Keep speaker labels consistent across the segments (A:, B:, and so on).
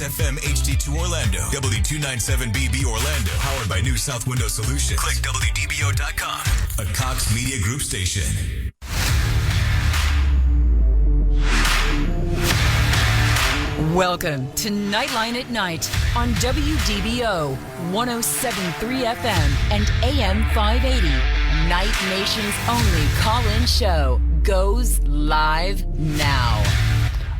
A: FM HD2 Orlando, W297BB Orlando, powered by New South Window Solutions. Click WDBO.com, a Cox Media Group station.
B: Welcome to Knightline at Night on WDBO 107.3 FM and AM 580. Night Nation's only call-in show goes live now.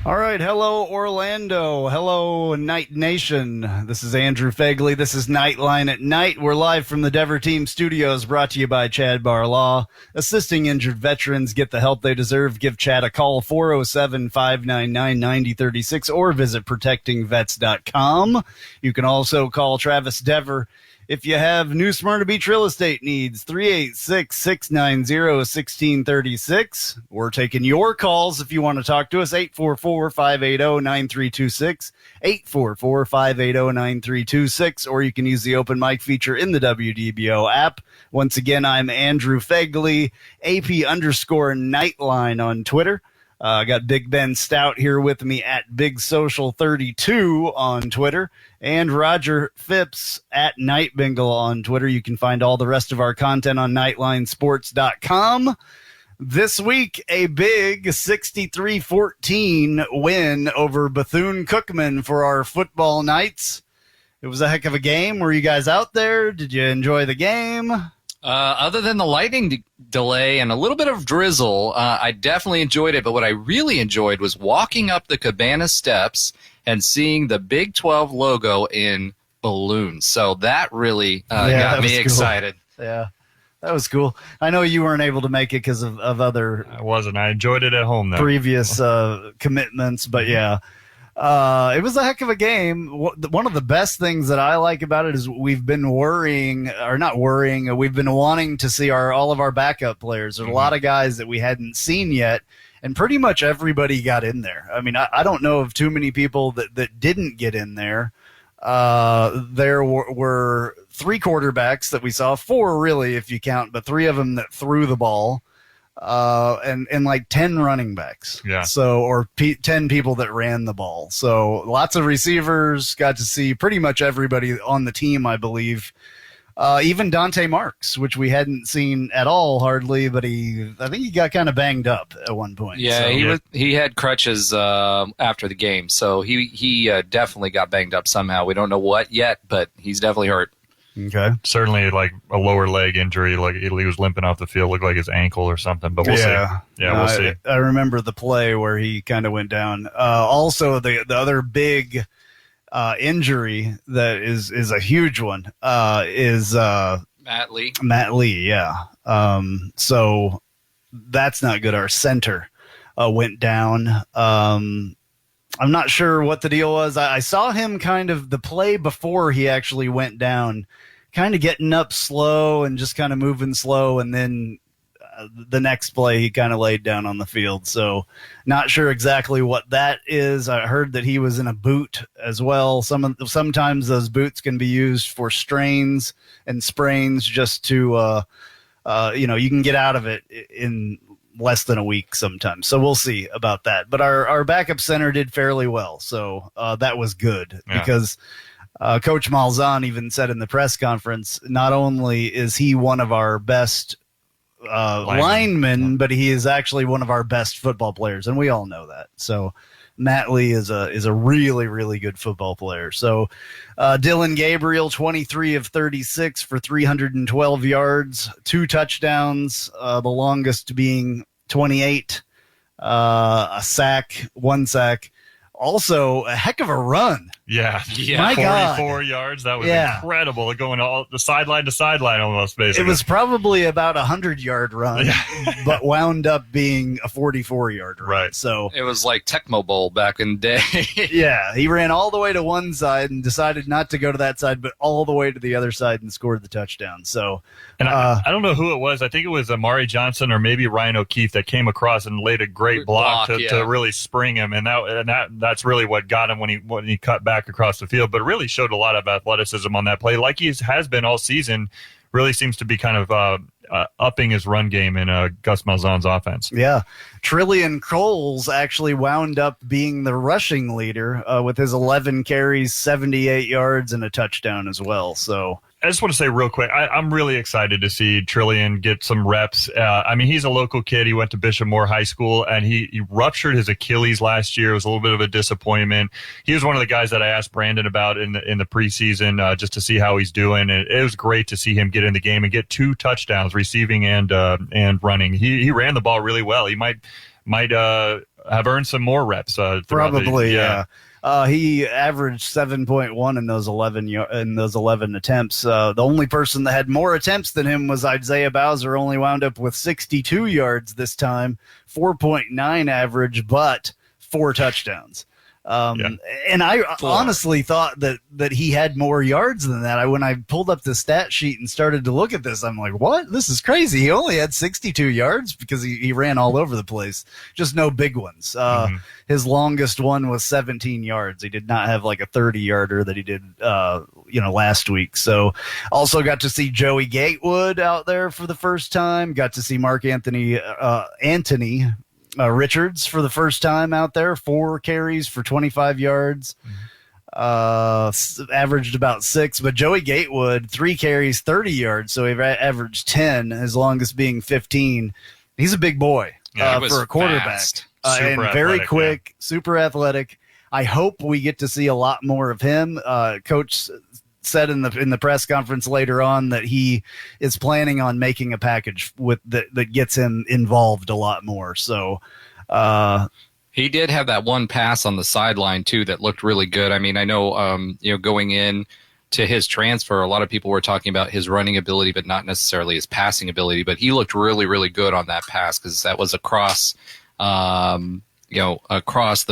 C: All right, hello Orlando, hello Night Nation. This is Andrew Phegley. This is Knightline at Night. We're live from the Dever Team Studios, brought to you by Chad Barlaw. Assisting injured veterans get the help they deserve. Give Chad a call, 407-599-9036, or visit protectingvets.com. You can also call Travis Dever if you have New Smyrna Beach real estate needs, 386-690-1636. We're taking your calls if you want to talk to us, 844-580-9326, 844-580-9326, or you can use the open mic feature in the WDBO app. Once again, I'm Andrew Phegley, AP_Knightline on Twitter. I got Big Ben Stout here with me at Big Social 32 on Twitter, and Roger Phipps at Night Bengal on Twitter. You can find all the rest of our content on NightlineSports.com. This week, a big 63-14 win over Bethune-Cookman for our football Knights. It was a heck of a game. Were you guys out there? Did you enjoy the game?
D: Other than the lightning delay and a little bit of drizzle, I definitely enjoyed it. But what I really enjoyed was walking up the Cabana steps and seeing the Big 12 logo in balloons. So that really got me excited.
C: Yeah, that was cool. I know you weren't able to make it because of other
E: I wasn't. I enjoyed it at home, though.
C: Previous commitments, but yeah. It was a heck of a game. One of the best things that I like about it is we've been wanting to see all of our backup players. There's a lot of guys that we hadn't seen yet, and pretty much everybody got in there. I mean, I don't know of too many people that didn't get in there. There were three quarterbacks that we saw, four really if you count, but three of them that threw the ball. And like 10 running backs.
E: Yeah.
C: So, or 10 people that ran the ball. So lots of receivers, got to see pretty much everybody on the team, I believe. Even Dante Marks, which we hadn't seen at all hardly, but I think he got kind of banged up at one point.
D: Yeah, he had crutches after the game, so he definitely got banged up somehow. We don't know what yet, but he's definitely hurt.
C: Okay.
E: Certainly like a lower leg injury, like he was limping off the field, looked like his ankle or something, but we'll see. Yeah, we'll see.
C: I remember the play where he kind of went down. Also, the other big injury that is a huge one is
D: Matt Lee.
C: Matt Lee, yeah. So that's not good. Our center went down. I'm not sure what the deal was. I saw him kind of the play before he actually went down, kind of getting up slow and just kind of moving slow. And then the next play, he kind of laid down on the field. So not sure exactly what that is. I heard that he was in a boot as well. Sometimes those boots can be used for strains and sprains just to, you can get out of it in less than a week sometimes. So we'll see about that. But our backup center did fairly well. So that was good because Coach Malzahn even said in the press conference, not only is he one of our best linemen, but he is actually one of our best football players. And we all know that. So Matt Lee is a really, really good football player. So Dylan Gabriel, 23 of 36 for 312 yards, 2 touchdowns, the longest being 28, a sack, 1 sack. Also, a heck of a run.
E: Yeah.
C: My
E: 44
C: God.
E: yards. That was incredible. Going all the sideline to sideline almost, basically.
C: It was probably about 100-yard run, but wound up being a 44-yard run.
E: Right.
C: So
D: it was like Tecmo Bowl back in the day.
C: Yeah, he ran all the way to one side and decided not to go to that side, but all the way to the other side and scored the touchdown. So,
E: and I don't know who it was. I think it was Amari Johnson or maybe Ryan O'Keefe that came across and laid a great block to really spring him, and that's really what got him when he cut back across the field. But really showed a lot of athleticism on that play, like he has been all season. really seems to be kind of upping his run game in Gus Malzahn's offense.
C: Yeah. Trillian Coles actually wound up being the rushing leader with his 11 carries, 78 yards, and a touchdown as well. So
E: I just want to say real quick, I'm really excited to see Trillian get some reps. I mean, he's a local kid. He went to Bishop Moore High School, and he ruptured his Achilles last year. It was a little bit of a disappointment. He was one of the guys that I asked Brandon about in the preseason just to see how he's doing. And it was great to see him get in the game and get 2 touchdowns, receiving and running. He ran the ball really well. He might have earned some more reps.
C: Probably, yeah. He averaged 7.1 in those 11 attempts. The only person that had more attempts than him was Isaiah Bowser. Only wound up with 62 yards this time, 4.9 average, but 4 touchdowns. And I honestly thought that he had more yards than that. When I pulled up the stat sheet and started to look at this, I'm like, what? This is crazy. He only had 62 yards because he ran all over the place. Just no big ones. His longest one was 17 yards. He did not have like a 30-yarder that he did, last week. So also got to see Joey Gatewood out there for the first time. Got to see Mark Anthony Richards for the first time out there, 4 carries for 25 yards, averaged about 6. But Joey Gatewood, 3 carries, 30 yards, so he averaged 10, his longest being 15. He's a big boy for a quarterback, and very quick, super athletic. I hope we get to see a lot more of him. Coach said in the press conference later on that he is planning on making a package that gets him involved a lot more. So
D: he did have that one pass on the sideline too that looked really good. I mean, I know going in to his transfer, a lot of people were talking about his running ability, but not necessarily his passing ability. But he looked really, really good on that pass because that was across the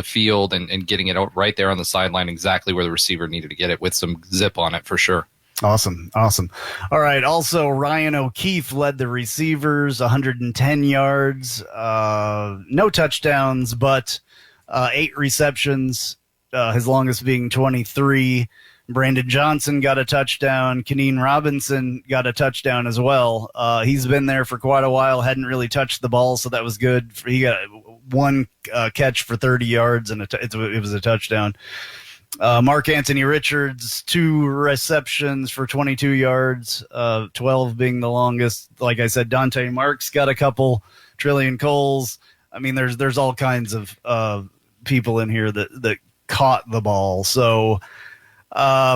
D: field and getting it right there on the sideline, exactly where the receiver needed to get it with some zip on it for sure.
C: Awesome. All right. Also, Ryan O'Keefe led the receivers, 110 yards, no touchdowns, but 8 receptions, his longest being 23. Brandon Johnson got a touchdown. Keneen Robinson got a touchdown as well. He's been there for quite a while, hadn't really touched the ball, so that was good. He got 1 catch for 30 yards, and it was a touchdown. Mark Anthony Richards, 2 receptions for 22 yards, 12 being the longest. Like I said, Dante Marks got a couple. Trillian Coles. I mean, there's all kinds of people in here that caught the ball. So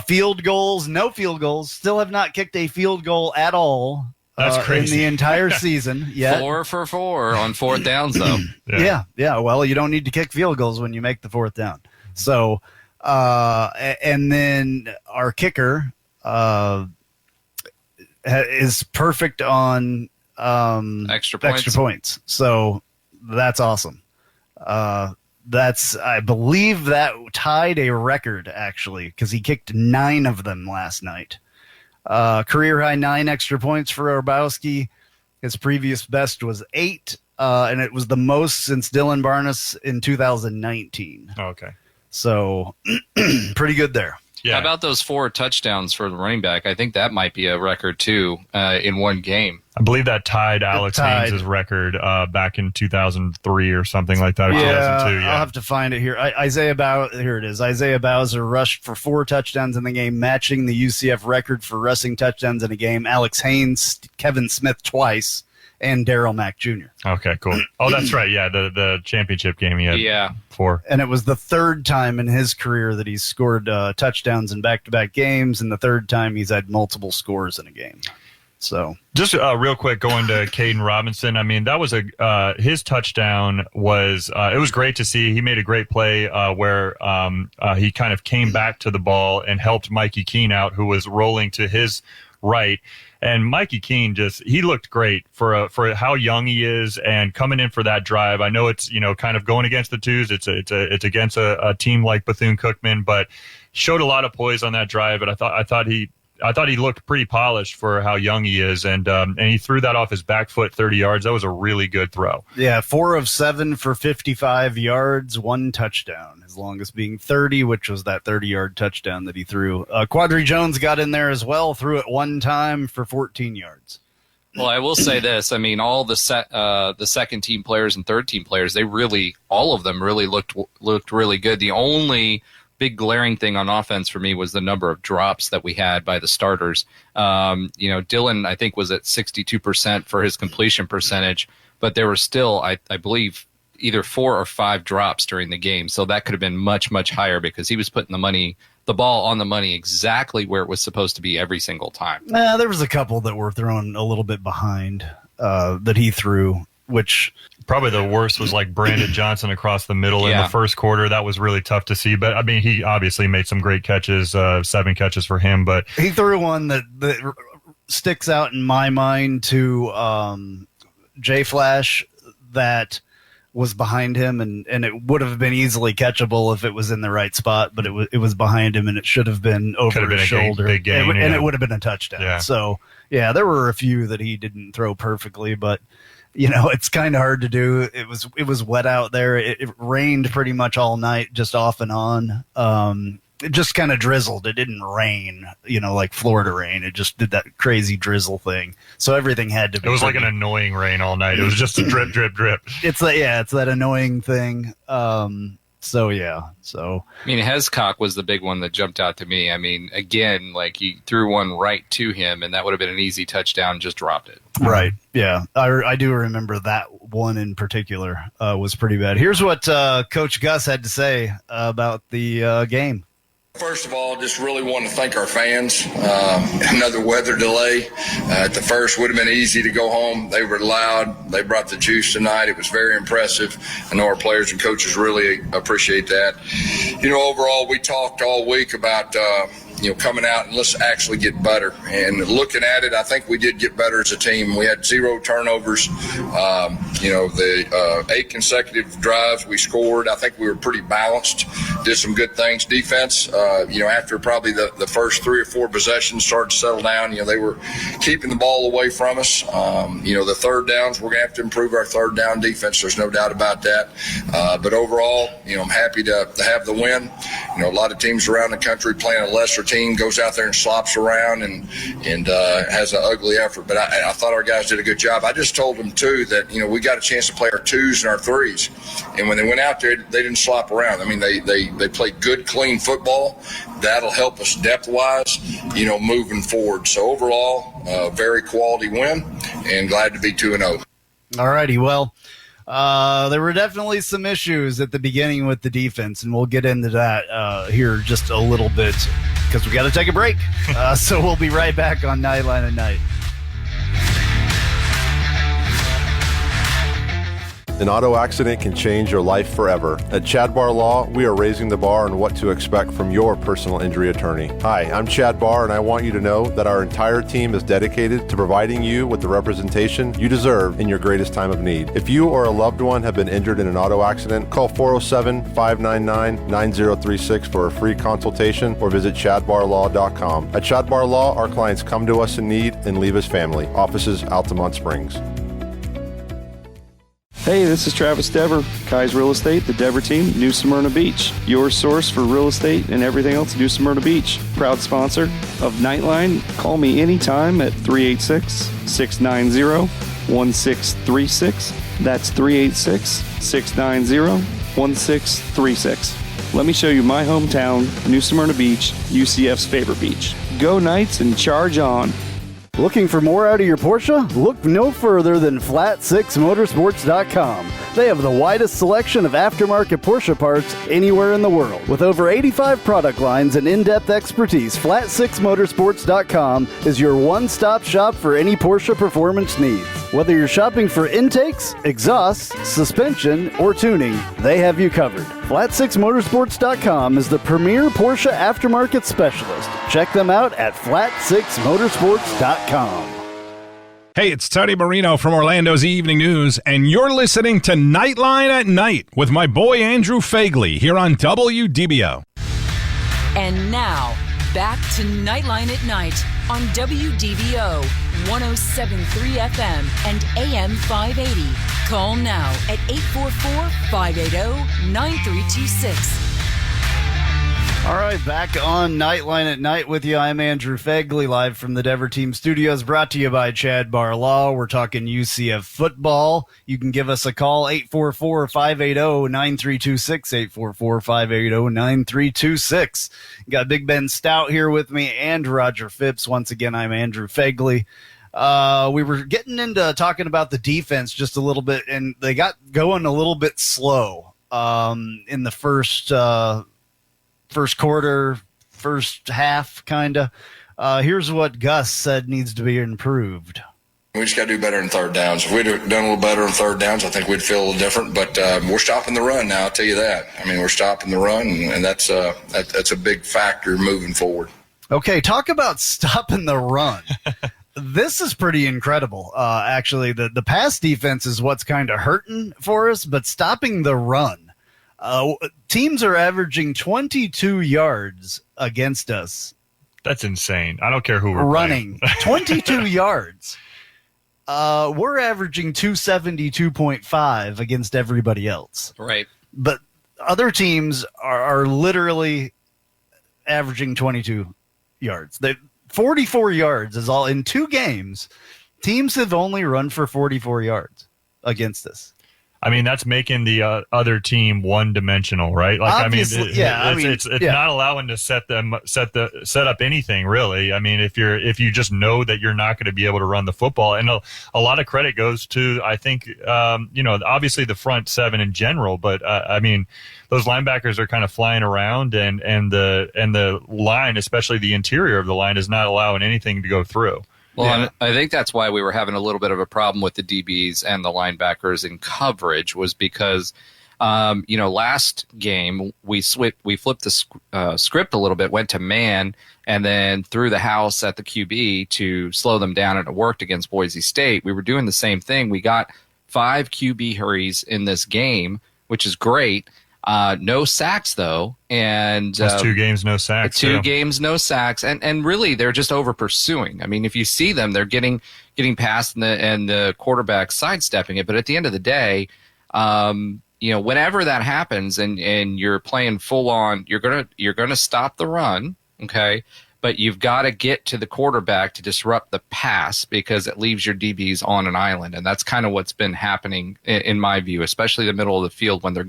C: field goals, no field goals. Still have not kicked a field goal at all.
E: That's crazy.
C: In the entire season. Yeah.
D: 4 for 4 on 4th downs, though.
C: Yeah. Well, you don't need to kick field goals when you make the 4th down. So, and then our kicker is perfect on
D: extra
C: points. So that's awesome. I believe that tied a record, actually, because he kicked 9 of them last night. Career high 9 extra points for Orbowski. His previous best was 8, and it was the most since Dylan Barnes in 2019.
E: Oh, okay.
C: So pretty good there.
E: Yeah.
D: How about those 4 touchdowns for the running back? I think that might be a record, too, in one game.
E: I believe that tied Alex Haynes' record back in 2003 or something like that. Or 2002,
C: I'll have to find it here. Here it is. Isaiah Bowser rushed for 4 touchdowns in the game, matching the UCF record for rushing touchdowns in a game. Alex Haynes, Kevin Smith twice, and Darryl Mack Jr.
E: Okay, cool. Oh, that's right. Yeah, the championship game he had 4.
C: And it was the 3rd time in his career that he's scored touchdowns in back-to-back games, and the 3rd time he's had multiple scores in a game. So
E: just real quick, going to Caden Robinson. I mean, that was his touchdown was it was great to see. He made a great play where he kind of came back to the ball and helped Mikey Keene out, who was rolling to his right. And Mikey Keene he looked great for how young he is and coming in for that drive. I know it's kind of going against the twos. It's against a team like Bethune-Cookman, but showed a lot of poise on that drive. And I thought he I thought he looked pretty polished for how young he is, and he threw that off his back foot 30 yards. That was a really good throw.
C: Yeah, 4 of 7 for 55 yards, 1 touchdown. His longest being 30, which was that 30-yard touchdown that he threw. Quadri Jones got in there as well, threw it 1 time for 14 yards.
D: Well, I will say this. I mean, all the second-team players and third-team players, all of them really looked really good. The only big glaring thing on offense for me was the number of drops that we had by the starters. Dylan, I think, was at 62% for his completion percentage, but there were still, I believe, either 4 or 5 drops during the game. So that could have been much, much higher because he was putting the ball on the money exactly where it was supposed to be every single time.
C: There was a couple that were thrown a little bit behind that he threw, which
E: probably the worst was like Brandon Johnson across the middle in the first quarter. That was really tough to see. But I mean, he obviously made some great catches, 7 catches for him. But
C: he threw one that sticks out in my mind to J Flash that was behind him, and it would have been easily catchable if it was in the right spot, but it was behind him, and it should have been over his shoulder,
E: big gain,
C: and it would have been a touchdown.
E: Yeah.
C: So, yeah, there were a few that he didn't throw perfectly, but it's kind of hard to do. It was wet out there. It rained pretty much all night, just off and on. It just kind of drizzled. It didn't rain, like Florida rain. It just did that crazy drizzle thing. So everything had to be.
E: It was like an annoying rain all night. It was just a drip, drip, drip.
C: It's that annoying thing. So yeah. So
D: I mean, Hescock was the big one that jumped out to me. I mean, again, like he threw one right to him, and that would have been an easy touchdown. Just dropped it.
C: Right. Yeah. I do remember that one in particular was pretty bad. Here's what Coach Gus had to say about the game.
F: First of all, just really want to thank our fans. Another weather delay. At the first, would have been easy to go home. They were loud. They brought the juice tonight. It was very impressive. I know our players and coaches really appreciate that. Overall, we talked all week about coming out and let's actually get better. And looking at it, I think we did get better as a team. We had 0 turnovers. The 8 consecutive drives we scored, I think we were pretty balanced. Did some good things. Defense, after probably the first 3 or 4 possessions started to settle down, they were keeping the ball away from us. The third downs, we're going to have to improve our third down defense. There's no doubt about that. But overall, I'm happy to have the win. A lot of teams around the country playing a lesser team goes out there and slops around and has an ugly effort. But I thought our guys did a good job. I just told them, too, that, we got a chance to play our 2s and our 3s. And when they went out there, they didn't slop around. I mean, they played good, clean football. That'll help us depth-wise, moving forward. So overall, very quality win, and glad to be 2-0.
C: All righty. Well, there were definitely some issues at the beginning with the defense, and we'll get into that here just a little bit because we got to take a break. So we'll be right back on Knightline at Night.
G: An auto accident can change your life forever. At Chad Barr Law, we are raising the bar on what to expect from your personal injury attorney. Hi, I'm Chad Barr, and I want you to know that our entire team is dedicated to providing you with the representation you deserve in your greatest time of need. If you or a loved one have been injured in an auto accident, call 407-599-9036 for a free consultation or visit chadbarlaw.com. At Chad Barr Law, our clients come to us in need and leave as family. Offices, Altamont Springs.
H: Hey, this is Travis Dever, Kai's Real Estate, the Dever team, New Smyrna Beach. Your source for real estate and everything else, New Smyrna Beach. Proud sponsor of Knightline. Call me anytime at 386-690-1636. That's 386-690-1636. Let me show you my hometown, New Smyrna Beach, UCF's favorite beach. Go Knights and charge on.
C: Looking for more out of your Porsche? Look no further than Flat6Motorsports.com. They have the widest selection of aftermarket Porsche parts anywhere in the world. With over 85 product lines and in-depth expertise, Flat6Motorsports.com is your one-stop shop for any Porsche performance needs. Whether you're shopping for intakes, exhausts, suspension, or tuning, they have you covered. Flat6Motorsports.com is the premier Porsche aftermarket specialist. Check them out at Flat6Motorsports.com.
I: Hey, it's Tony Marino from Orlando's Evening News, and you're listening to Knightline at Night with my boy Andrew Phegley here on WDBO.
B: And now, back to Nightline at Night on WDBO 107.3 FM and AM 580. Call now at 844-580-9326.
C: All right, back on Nightline at Night with you. I'm Andrew Phegley, live from the Dever Team Studios, brought to you by Chad Bar Law. We're talking UCF football. You can give us a call, 844-580-9326, 844-580-9326. Got Big Ben Stout here with me and Roger Phipps. Once again, I'm Andrew Phegley. We were getting into talking about the defense just a little bit, and they got going a little bit slow in the first quarter, first half, kind of. Here's what Gus said needs to be improved.
F: We just got to do better in third downs. If we'd have done a little better in third downs, I think we'd feel a little different. But we're stopping the run now, I'll tell you that. I mean, we're stopping the run, and that's a big factor moving forward.
C: Okay, talk about stopping the run. This is pretty incredible. Actually, the pass defense is what's kind of hurting for us, but stopping the run. Teams are averaging 22 yards against us.
E: That's insane. I don't care who we're
C: running. 22 yards. We're averaging 272.5 against everybody else.
D: Right.
C: But other teams are literally averaging 22 yards. 44 yards is all in 2 games. Teams have only run for 44 yards against us.
E: I mean, that's making the other team one-dimensional, right? Like,
C: obviously,
E: it's not allowing to set up anything really. I mean, if you just know that you're not going to be able to run the football, and a lot of credit goes to, I think, obviously the front seven in general, but I mean, those linebackers are kind of flying around, and the line, especially the interior of the line, is not allowing anything to go through.
D: Well, yeah. I think that's why we were having a little bit of a problem with the DBs and the linebackers in coverage, was because, last game we flipped the script a little bit, went to man, and then threw the house at the QB to slow them down, and it worked against Boise State. We were doing the same thing. We got 5 QB hurries in this game, which is great. No sacks, though. And
E: that's 2 games, no sacks.
D: 2 games, no sacks. And really, they're just over pursuing. I mean, if you see them, they're getting past and the quarterback sidestepping it. But at the end of the day, whenever that happens and you're playing full on, you're gonna stop the run, okay? But you've got to get to the quarterback to disrupt the pass, because it leaves your DBs on an island. And that's kind of what's been happening in my view, especially the middle of the field, when their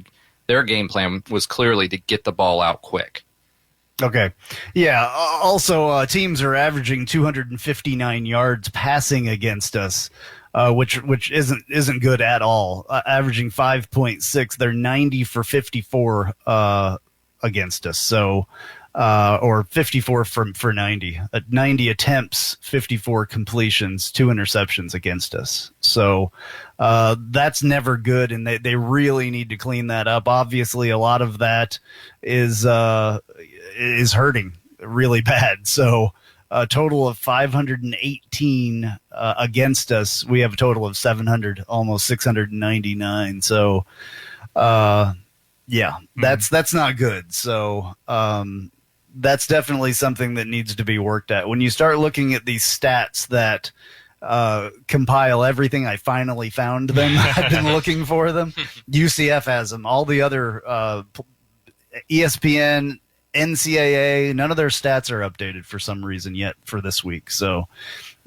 D: game plan was clearly to get the ball out quick.
C: Okay. Yeah. Also, teams are averaging 259 yards passing against us, which isn't good at all. Averaging 5.6. They're 90 for 54 against us. So, or 54 for 90. 90 attempts, 54 completions, 2 interceptions against us. So that's never good, and they really need to clean that up. Obviously, a lot of that is hurting really bad. So a total of 518 against us. We have a total of 700, almost 699. So that's not good. So that's definitely something that needs to be worked at. When you start looking at these stats that compile everything, I finally found them. I've been looking for them. UCF has them. All the other ESPN, NCAA, none of their stats are updated for some reason yet for this week. So,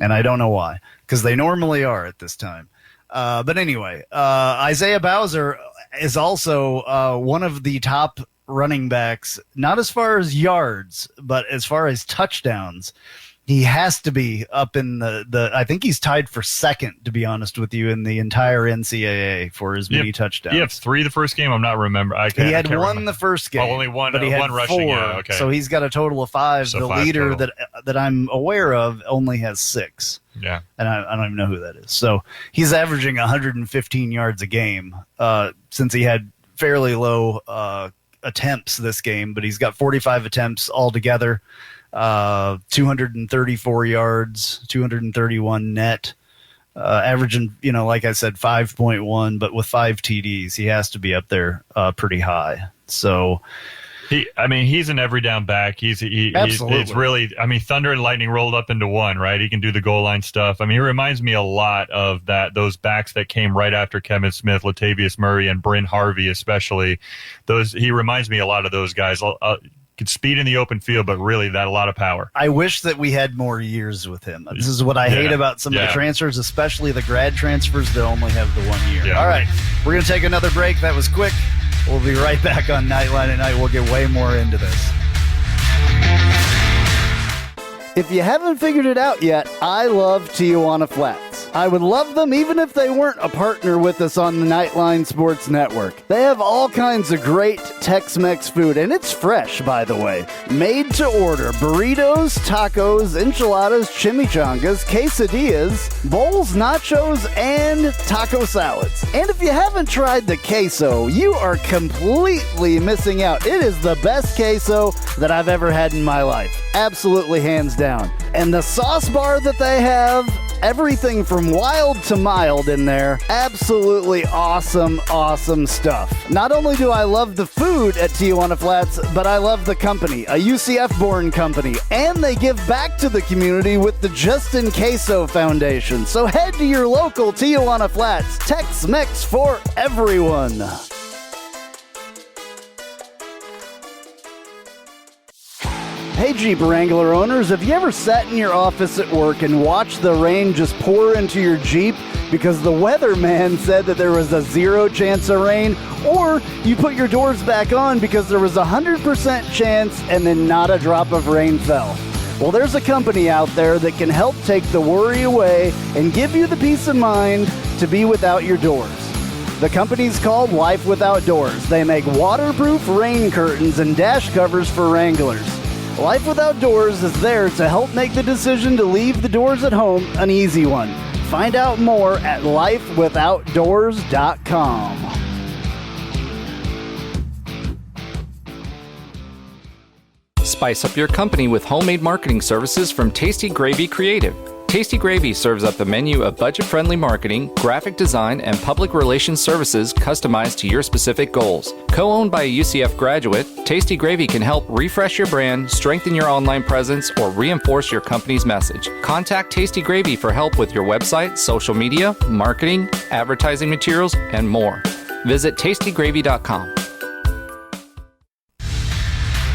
C: and I don't know why, because they normally are at this time. But anyway, Isaiah Bowser is also one of the top running backs, not as far as yards, but as far as touchdowns. He has to be up in the I think he's tied for second, to be honest with you, in the entire NCAA for as many touchdowns.
E: He had 3 the first game. I'm not remembering.
C: He had 1 the first game.
E: Only one,
C: but he had
E: one rushing.
C: 4.
E: Yeah, okay.
C: So he's got a total of 5.
E: So
C: the
E: 5
C: leader
E: total.
C: that I'm aware of only has 6.
E: Yeah.
C: And I don't even know who that is. So he's averaging 115 yards a game since he had fairly low attempts this game, but he's got 45 attempts altogether. 234 yards, 231 net, averaging, like I said, 5.1, but with 5 TDs, he has to be up there pretty high. So
E: He's an every down back. It's really, Thunder and Lightning rolled up into one, right? He can do the goal line stuff. He reminds me a lot of those backs that came right after Kevin Smith, Latavius Murray, and Bryn Harvey, especially. He reminds me a lot of those guys. Could speed in the open field, but really that a lot of power.
C: I wish that we had more years with him. This is what I hate about some of the transfers, especially the grad transfers that only have the 1 year.
E: Yeah.
C: All right, we're going to take another break. That was quick. We'll be right back on Knightline at Night. We'll get way more into this.
J: If you haven't figured it out yet, I love Tijuana Flats. I would love them even if they weren't a partner with us on the Knightline Sports Network. They have all kinds of great Tex-Mex food, and it's fresh, by the way. Made to order burritos, tacos, enchiladas, chimichangas, quesadillas, bowls, nachos, and taco salads. And if you haven't tried the queso, you are completely missing out. It is the best queso that I've ever had in my life. Absolutely hands down. And the sauce bar that they have, everything from wild to mild in there. Absolutely awesome, awesome stuff. Not only do I love the food at Tijuana Flats, but I love the company, a UCF-born company. And they give back to the community with the Justin Queso Foundation. So head to your local Tijuana Flats. Tex-Mex for everyone. Hey Jeep Wrangler owners, have you ever sat in your office at work and watched the rain just pour into your Jeep because the weatherman said that there was a 0 chance of rain? Or you put your doors back on because there was a 100% chance and then not a drop of rain fell? Well, there's a company out there that can help take the worry away and give you the peace of mind to be without your doors. The company's called Life Without Doors. They make waterproof rain curtains and dash covers for Wranglers. Life Without Doors is there to help make the decision to leave the doors at home an easy one. Find out more at lifewithoutdoors.com.
D: Spice up your company with homemade marketing services from Tasty Gravy Creative. Tasty Gravy serves up a menu of budget-friendly marketing, graphic design, and public relations services customized to your specific goals. Co-owned by a UCF graduate, Tasty Gravy can help refresh your brand, strengthen your online presence, or reinforce your company's message. Contact Tasty Gravy for help with your website, social media, marketing, advertising materials, and more. Visit tastygravy.com.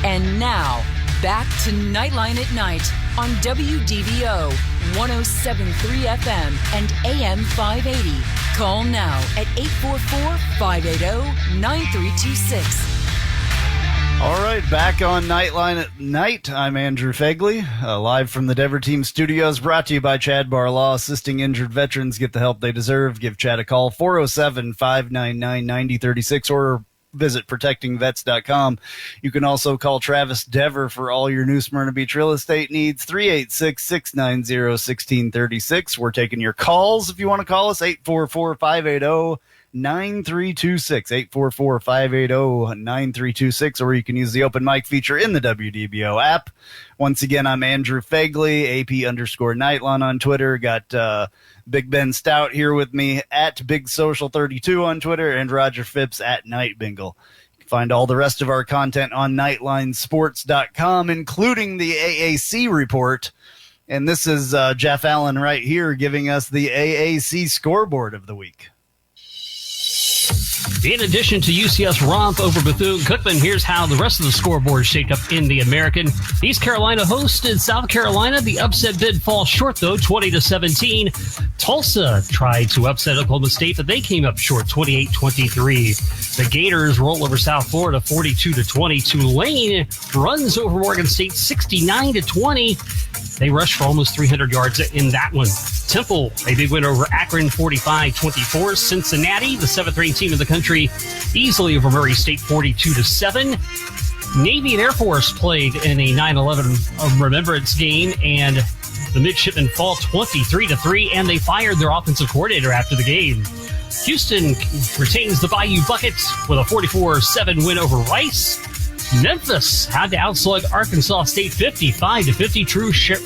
B: And now, back to Knightline at Night on WDBO 107.3 FM and AM 580. Call now at 844-580-9326.
C: All right, back on Knightline at Night. I'm Andrew Phegley, live from the Dever Team Studios, brought to you by Chad Barlaw, assisting injured veterans get the help they deserve. Give Chad a call, 407-599-9036, or visit protectingvets.com. You can also call Travis Dever for all your New Smyrna Beach real estate needs, 386-690-1636. We're taking your calls if you want to call us, 844-580-9326, 844-580-9326, or you can use the open mic feature in the WDBO app. Once again, I'm Andrew Phegley, AP_Knightline on Twitter. Got Big Ben Stout here with me at Big Social 32 on Twitter, and Roger Phipps at Night Bengal. You can find all the rest of our content on nightlinesports.com, including the AAC report. And this is Jeff Allen right here giving us the AAC scoreboard of the week.
K: In addition to UCF's romp over Bethune-Cookman, here's how the rest of the scoreboard shaped up in the American. East Carolina hosted South Carolina. The upset bid falls short, though, 20-17. Tulsa tried to upset Oklahoma State, but they came up short, 28-23. The Gators roll over South Florida, 42-20. Tulane runs over Morgan State, 69-20. They rushed for almost 300 yards in that one. Temple, a big win over Akron, 45-24. Cincinnati, the 7th-ranked team in the country, easily over Murray State, 42-7. Navy and Air Force played in a 9/11 remembrance game, and the midshipmen fall 23-3, and they fired their offensive coordinator after the game. Houston retains the Bayou Buckets with a 44-7 win over Rice. Memphis had to outslug Arkansas State 55-50.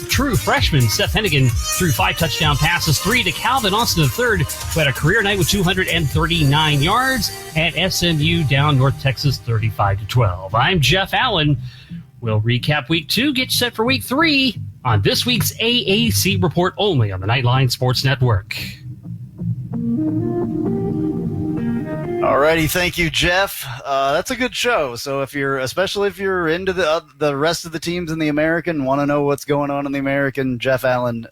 K: True freshman Seth Hennigan threw 5 touchdown passes, 3 to Calvin Austin III, who had a career night with 239 yards, and SMU down North Texas 35-12. I'm Jeff Allen. We'll recap week 2, get you set for week 3 on this week's AAC report only on the Knightline Sports Network.
C: Alrighty, thank you, Jeff. That's a good show. So especially if you're into the rest of the teams in the American, want to know what's going on in the American, Jeff Allen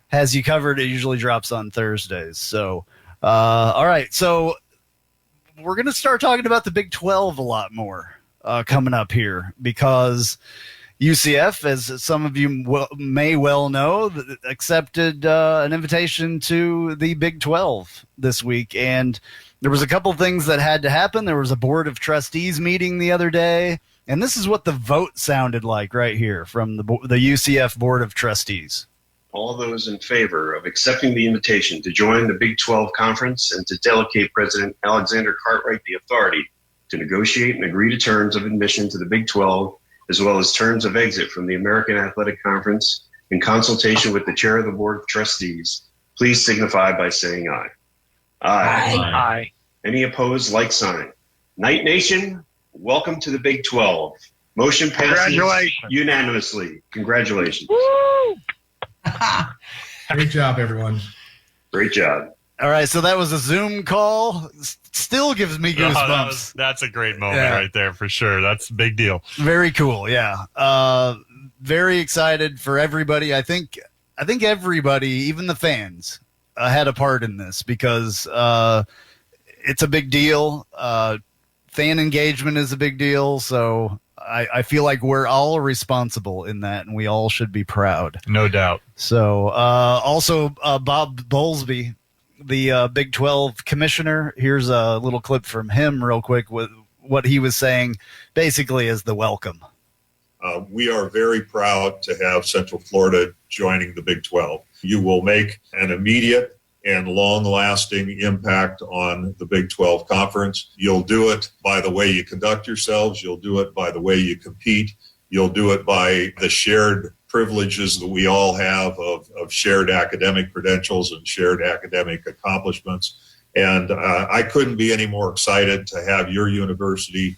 C: has you covered. It usually drops on Thursdays. So, all right. So we're going to start talking about the Big 12 a lot more coming up here, because UCF, as some of you may well know, accepted an invitation to the Big 12 this week. And there was a couple things that had to happen. There was a board of trustees meeting the other day, and this is what the vote sounded like right here from the UCF board of trustees.
L: All those in favor of accepting the invitation to join the Big 12 Conference and to delegate President Alexander Cartwright the authority to negotiate and agree to terms of admission to the Big 12, as well as terms of exit from the American Athletic Conference in consultation with the chair of the board of trustees, please signify by saying aye. Aye.
K: Aye.
L: Any opposed, like sign. Knight Nation, welcome to the Big 12. Motion passes unanimously. Congratulations.
M: Woo! Great job, everyone.
L: Great job.
C: All right, so that was a Zoom call. Still gives me goosebumps.
E: That's a great moment right there for sure. That's a big deal.
C: Very cool, yeah. Very excited for everybody. I think everybody, even the fans, had a part in this, because it's a big deal. Fan engagement is a big deal, so I feel like we're all responsible in that, and we all should be proud.
E: No doubt.
C: So also Bob Bowlesby, the Big 12 commissioner, here's a little clip from him real quick with what he was saying basically as the welcome.
N: We are very proud to have Central Florida joining the Big 12. You will make an immediate and long-lasting impact on the Big 12 Conference. You'll do it by the way you conduct yourselves. You'll do it by the way you compete. You'll do it by the shared privileges that we all have of shared academic credentials and shared academic accomplishments. And I couldn't be any more excited to have your university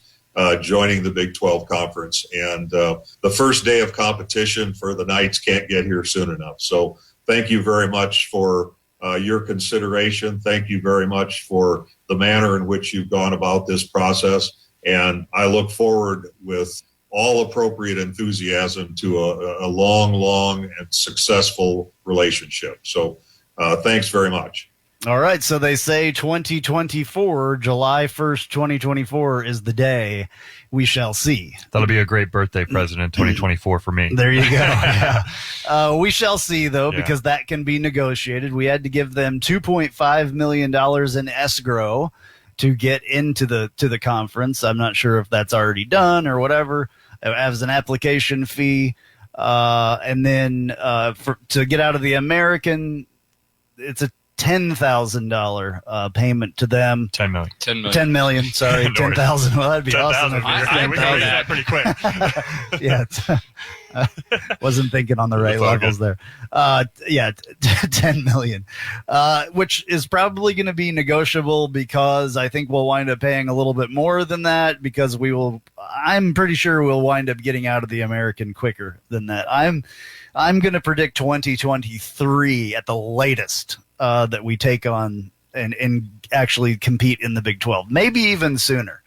N: joining the Big 12 Conference. And the first day of competition for the Knights can't get here soon enough. So thank you very much for your consideration. Thank you very much for the manner in which you've gone about this process. And I look forward with all appropriate enthusiasm to a long and successful relationship. So thanks very much.
C: All right, so they say 2024, July 1st, 2024 is the day. We shall see.
E: That'll be a great birthday present in 2024 for me.
C: There you go. Yeah. We shall see, though, because that can be negotiated. We had to give them $2.5 million in escrow to get into the conference. I'm not sure if that's already done or whatever, as an application fee. And then to get out of the American, it's a $10,000 payment to them. $10 million. Sorry, 10,000. Well, that'd be 10, awesome.
E: We can read that pretty quick.
C: Yeah, wasn't thinking on the right levels there. 10 million, which is probably going to be negotiable, because I think we'll wind up paying a little bit more than that, because I'm pretty sure we'll wind up getting out of the American quicker than that. I'm going to predict 2023 at the latest. That we take on and actually compete in the Big 12, maybe even sooner,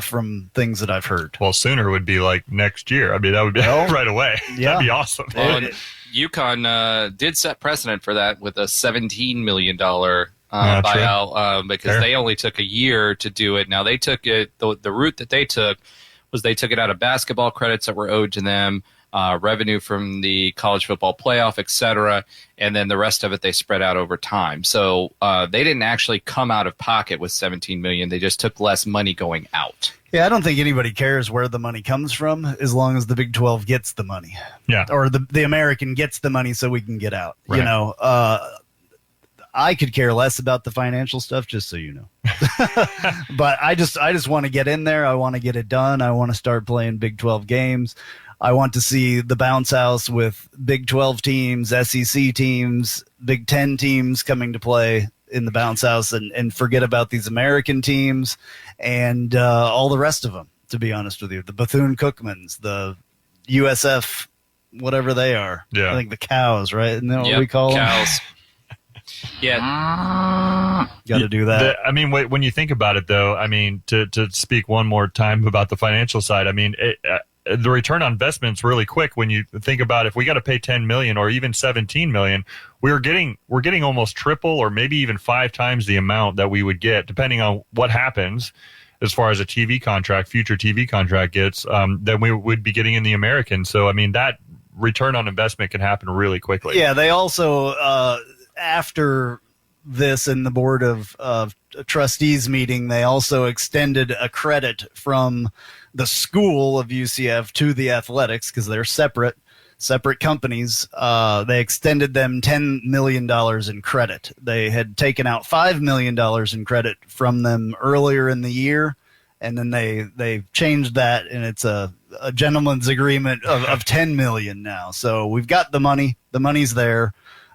C: from things that I've heard.
E: Well, sooner would be like next year. I mean, that would be right away. Yeah. That'd be awesome.
D: Well, UConn did set precedent for that with a $17 million buyout, because they only took a year to do it. Now, they took it, the route that they took was they took it out of basketball credits that were owed to them, revenue from the college football playoff, et cetera, and then the rest of it they spread out over time. So they didn't actually come out of pocket with $17 million. They just took less money going out.
C: Yeah, I don't think anybody cares where the money comes from, as long as the Big 12 gets the money. Yeah, or the American gets the money so we can get out. Right. You know, I could care less about the financial stuff, just so you know. But I just want to get in there. I want to get it done. I want to start playing Big 12 games. I want to see the bounce house with Big 12 teams, SEC teams, Big 10 teams coming to play in the bounce house, and forget about these American teams and all the rest of them, to be honest with you. The Bethune-Cookmans, the USF, whatever they are.
E: Yeah.
C: I think the cows, right? Isn't that what we call
D: cows.
C: them?
D: Yeah.
C: Got to do that.
E: I mean, when you think about it, though, I mean, to speak one more time about the financial side, I mean, the return on investment is really quick when you think about if we got to pay $10 million or even $17 million, we're getting almost triple or maybe even 5 times the amount that we would get, depending on what happens as far as a TV contract, future TV contract gets, than we would be getting in the American. So, I mean, that return on investment can happen really quickly.
C: Yeah, they also, after this in the board of trustees meeting, they also extended a credit from the school of UCF to the athletics, because they're separate companies. They extended them $10 million in credit. They had taken out $5 million in credit from them earlier in the year, and then they changed that, and it's a gentleman's agreement of $10 million now. So we've got the money. The money's there.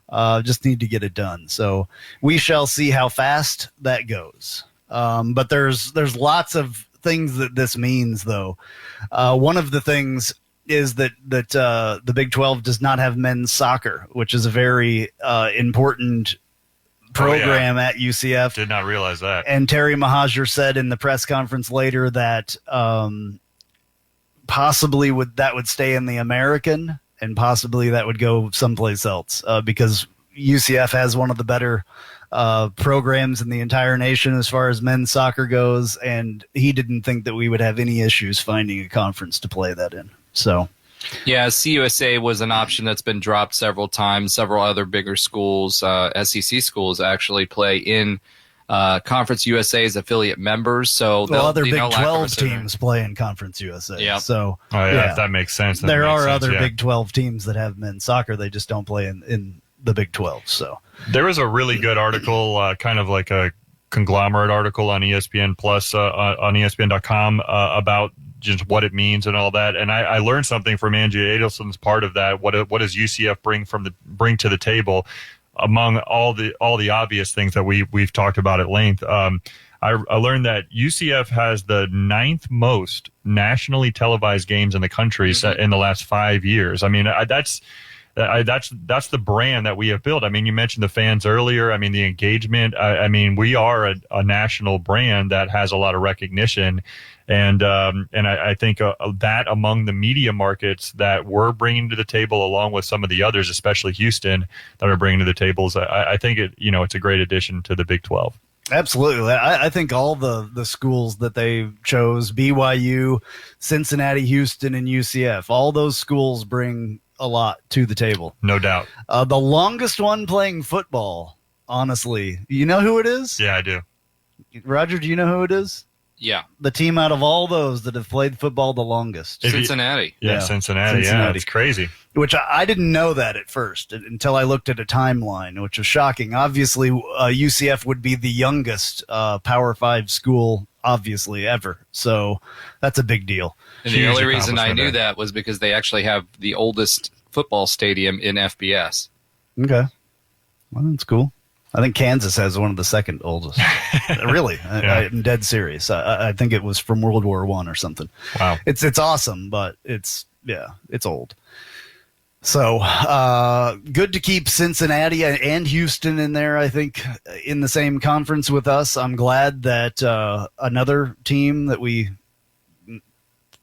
C: Just need to get it done. So we shall see how fast that goes. But there's lots of things that this means, though. One of the things is that the Big 12 does not have men's soccer, which is a very important program at UCF.
E: Did not realize that.
C: And Terry Mahajer said in the press conference later that possibly that would stay in the American, and possibly that would go someplace else, because UCF has one of the better programs in the entire nation as far as men's soccer goes, and he didn't think that we would have any issues finding a conference to play that in. So,
D: yeah, CUSA was an option that's been dropped several times. Several other bigger schools, SEC schools, actually play in Conference USA's affiliate members. So
C: other Big 12 teams play in Conference USA.
D: Yep.
C: So,
E: if that makes sense.
C: There are other Big 12 teams that have men's soccer. They just don't play in the Big 12. So
E: there was a really good article, kind of like a conglomerate article on ESPN Plus on ESPN.com about just what it means and all that. And I learned something from Angie Adelson's part of that. What does UCF bring to the table among all the obvious things that we've talked about at length? I learned that UCF has the 9th most nationally televised games in the country in the last 5 years. I mean, that's the brand that we have built. I mean, you mentioned the fans earlier. I mean, the engagement. I mean, we are a national brand that has a lot of recognition, and I think that among the media markets that we're bringing to the table, along with some of the others, especially Houston, that are bringing to the tables, I think it's a great addition to the Big 12.
C: Absolutely. I think all the schools that they chose, BYU, Cincinnati, Houston, and UCF, all those schools bring a lot to the table.
E: No doubt.
C: The longest one playing football, honestly. You know who it is?
E: Yeah, I do.
C: Roger, do you know who it is?
D: Yeah.
C: The team out of all those that have played football the longest.
D: Cincinnati.
E: Yeah, Cincinnati. Yeah, it's crazy.
C: Which I didn't know that at first until I looked at a timeline, which was shocking. Obviously, UCF would be the youngest Power 5 school, obviously, ever. So that's a big deal.
D: And the only reason I knew that was because they actually have the oldest football stadium in FBS.
C: Okay. Well, that's cool. I think Kansas has one of the second oldest. Really, I'm dead serious. I think it was from World War I or something.
E: Wow,
C: it's awesome, but it's old. So good to keep Cincinnati and Houston in there. I think in the same conference with us. I'm glad that another team that we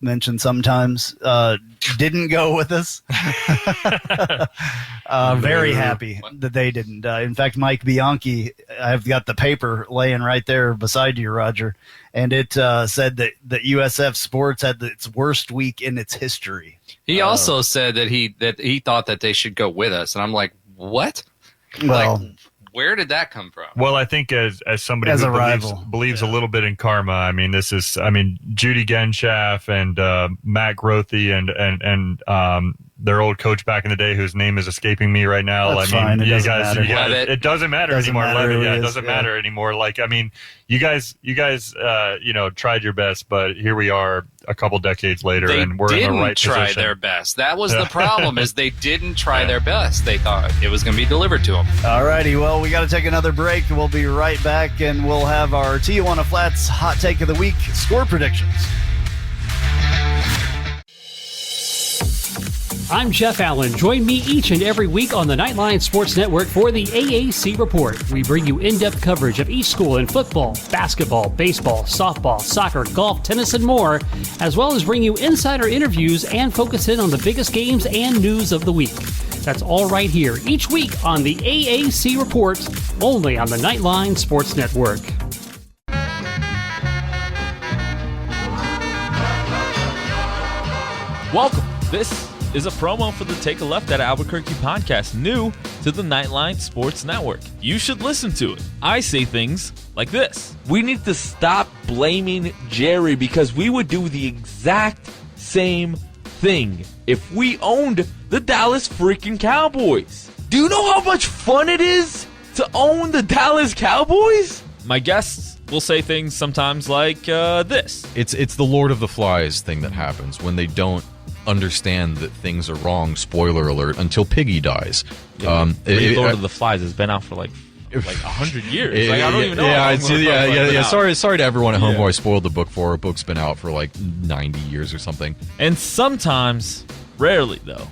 C: mentioned sometimes didn't go with us. Very happy that they didn't. In fact, Mike Bianchi, I've got the paper laying right there beside you, Roger, and it said that USF Sports had its worst week in its history.
D: He also said that he thought that they should go with us, and I'm like, what?
C: Well,
D: where did that come from?
E: Well, I think as somebody who believes a little bit in karma, I mean, Judy Genschaff and Matt Grothe and their old coach back in the day, whose name is escaping me right now.
C: That's fine. It doesn't matter.
E: It doesn't matter anymore. It doesn't matter anymore. Like, I mean, you guys, tried your best, but here we are a couple decades later, and we're in the right position.
D: They didn't try their best. That was the problem, is they didn't try their best. They thought it was going to be delivered to them.
C: All righty. Well, we got to take another break. We'll be right back, and we'll have our Tijuana Flats Hot Take of the Week score predictions.
K: I'm Jeff Allen. Join me each and every week on the Knightline Sports Network for the AAC Report. We bring you in-depth coverage of each school in football, basketball, baseball, softball, soccer, golf, tennis, and more, as well as bring you insider interviews and focus in on the biggest games and news of the week. That's all right here each week on the AAC Report, only on the Knightline Sports Network.
O: Welcome. This is a promo for the Take a Left at Albuquerque podcast, new to the Knightline Sports Network. You should listen to it. I say things like this. We need to stop blaming Jerry because we would do the exact same thing if we owned the Dallas freaking Cowboys. Do you know how much fun it is to own the Dallas Cowboys? My guests will say things sometimes like this.
P: It's the Lord of the Flies thing that happens when they don't understand that things are wrong, spoiler alert, until Piggy dies.
O: Lord of the Flies has been out for like 100 years. I don't even know.
P: Sorry to everyone at home who I spoiled the book for. A book's been out for like 90 years or something.
O: And sometimes, rarely though,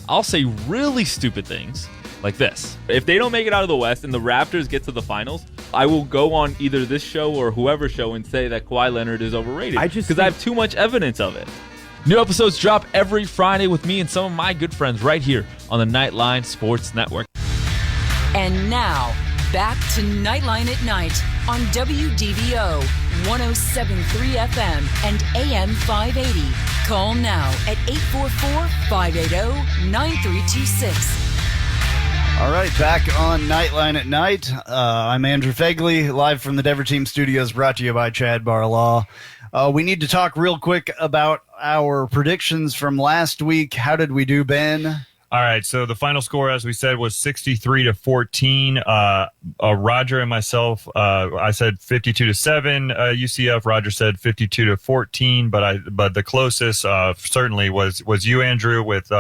O: I'll say really stupid things like this. If they don't make it out of the West and the Raptors get to the finals, I will go on either this show or whoever's show and say that Kawhi Leonard is overrated because I have too much evidence of it. New episodes drop every Friday with me and some of my good friends right here on the Knightline Sports Network.
B: And now, back to Knightline at Night on WDBO 107.3 FM and AM 580. Call now at 844-580-9326.
C: All right, back on Knightline at Night. I'm Andrew Phegley, live from the Dever Team Studios, brought to you by Chad Barlaw. We need to talk real quick about our predictions from last week. How did we do, Ben?
E: All right, so the final score, as we said, was 63-14. Roger and myself, I said 52-7. UCF. Roger said 52-14, but the closest certainly was you, Andrew, with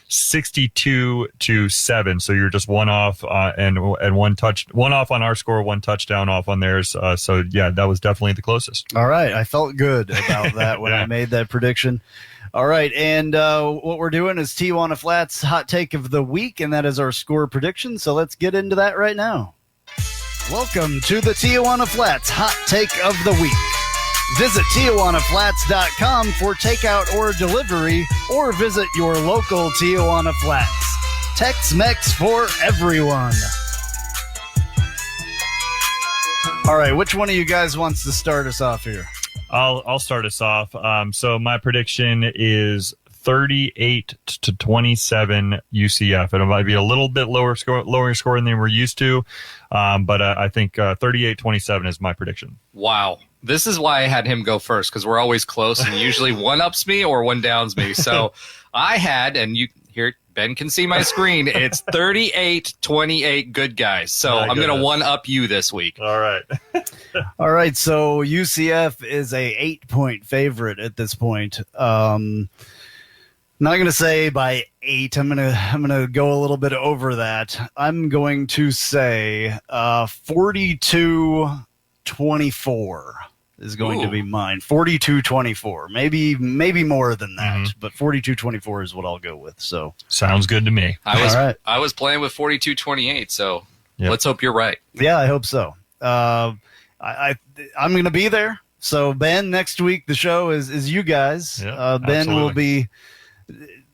E: 62-7. So you're just one off, and one off on our score, one touchdown off on theirs. So yeah, that was definitely the closest.
C: All right, I felt good about that when I made that prediction. All right, and what we're doing is Tijuana Flats Hot Take of the Week, and that is our score prediction. So let's get into that right now. Welcome to the Tijuana Flats Hot Take of the Week. Visit TijuanaFlats.com for takeout or delivery, or visit your local Tijuana Flats. Tex-Mex for everyone. All right, which one of you guys wants to start us off here?
E: I'll start us off. So my prediction is 38-27 UCF. It might be a little bit lower scoring than we're used to, but I think 38-27 is my prediction.
D: Wow. This is why I had him go first, because we're always close and usually one ups me or one downs me. So I had, and you here, Ben can see my screen, it's 38-28 good guys. So I'm going to one up you this week.
E: All right.
C: All right. So UCF is a 8-point favorite at this point. Not going to say by 8. I'm going to go a little bit over that. I'm going to say 42-24 is going to be mine. 42-24. Maybe more than that, but 42-24 is what I'll go with. So
E: sounds good to me.
D: I was playing with 42-28, so let's hope you're right.
C: Yeah, I hope so. I'm going to be there. So Ben, next week the show is you guys. Ben
E: absolutely.
C: will be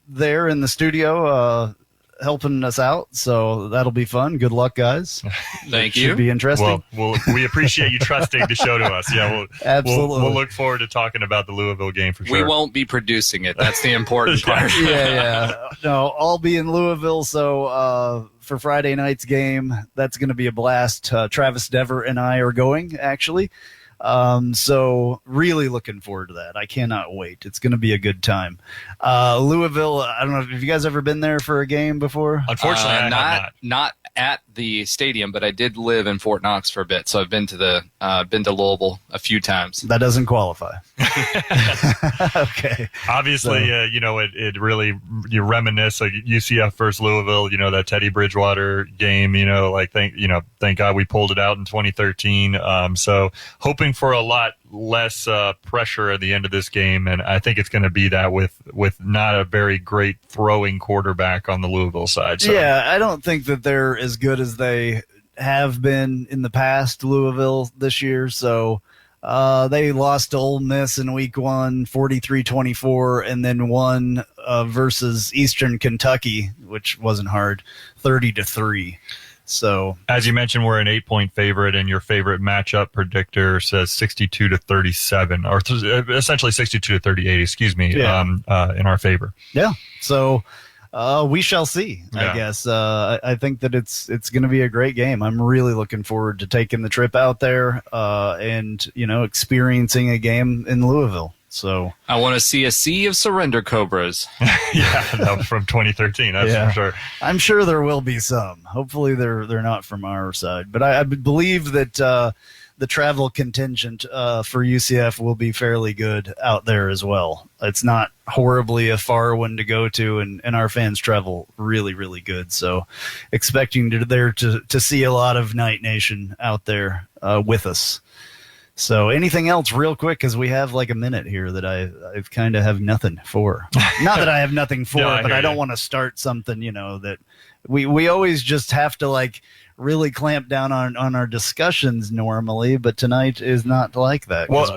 C: there in the studio helping us out, so that'll be fun. Good luck, guys.
D: Thank you.
C: Should be interesting.
E: Well, we appreciate you trusting the show to us. Yeah,
C: absolutely.
E: We'll look forward to talking about the Louisville game for sure.
D: We won't be producing it. That's the important part.
C: Yeah. No, I'll be in Louisville, so for Friday night's game, that's going to be a blast. Travis Dever and I are going, actually. So really looking forward to that. I cannot wait. It's going to be a good time. Louisville, I don't know, have you guys ever been there for a game before?
E: Unfortunately, I have
D: not at the stadium, but I did live in Fort Knox for a bit, so I've been to Louisville a few times.
C: That doesn't qualify. Okay.
E: Obviously, it really, you reminisce like UCF versus Louisville, that Teddy Bridgewater game, thank God we pulled it out in 2013. So hoping for a lot less pressure at the end of this game, and I think it's going to be that with not a very great throwing quarterback on the Louisville side. So.
C: Yeah, I don't think that they're as good as they have been in the past, Louisville, this year. So they lost to Ole Miss in week 1, 43-24, and then won versus Eastern Kentucky, which wasn't hard, 30-3. So,
E: as you mentioned, we're an 8-point favorite, and your favorite matchup predictor says 62-37, or essentially 62-38. Excuse me,
C: yeah.
E: In our favor.
C: Yeah. So we shall see.
E: Yeah.
C: I guess I think that it's going to be a great game. I'm really looking forward to taking the trip out there and experiencing a game in Louisville. So
D: I want to see a sea of surrender cobras.
E: Yeah, that was from 2013. That's for sure.
C: I'm sure there will be some. Hopefully they're not from our side, but I believe that the travel contingent for UCF will be fairly good out there as well. It's not horribly a far one to go to, and our fans travel really, really good. So expecting to see a lot of Knight Nation out there with us. So anything else real quick, because we have like a minute here that I've kind of have nothing for. Not that I have nothing for, but I don't want to start something, that we always just have to like really clamp down on our discussions normally, but tonight is not like that.
E: Well,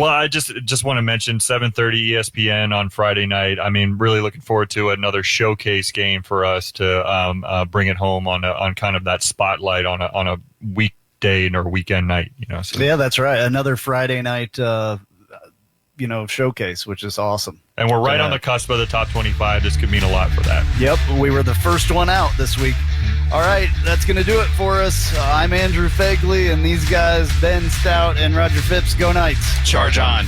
E: I just want to mention 7:30 ESPN on Friday night. I mean, really looking forward to another showcase game for us to bring it home on kind of that spotlight on a weekday or weekend night. So.
C: Yeah, that's right. Another Friday night, showcase, which is awesome.
E: And we're right on the cusp of the top 25. This could mean a lot for that.
C: Yep, we were the first one out this week. All right, that's going to do it for us. I'm Andrew Phegley, and these guys, Ben Stout and Roger Phipps, go Knights.
D: Charge on.